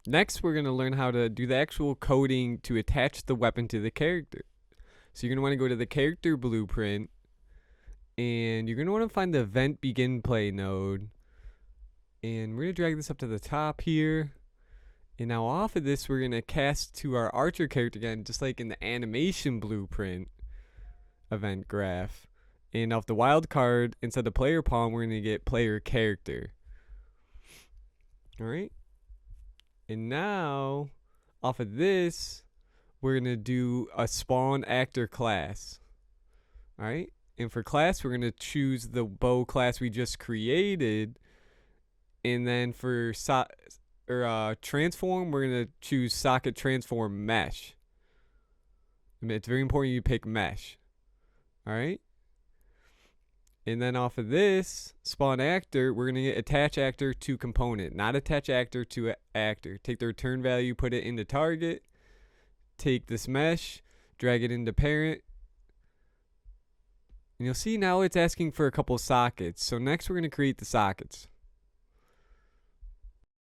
Next, we're going to learn how to do the actual coding to attach the weapon to the character. So you're going to want to go to the character blueprint, and you're going to want to find the event begin play node. And we're going to drag this up to the top here. And now off of this, we're going to cast to our archer character again, just like in the animation blueprint event graph. And off the wild card, instead of player pawn, we're going to get player character. All right. And now, off of this, we're going to do a spawn actor class. All right. And for class, we're going to choose the bow class we just created. And then for transform, we're going to choose socket transform mesh. I mean, it's very important you pick mesh. All right. And then off of this spawn actor, we're going to get attach actor to component, not attach actor to actor. Take the return value, put it into target. Take this mesh, drag it into parent. And you'll see now it's asking for a couple of sockets. So next we're going to create the sockets.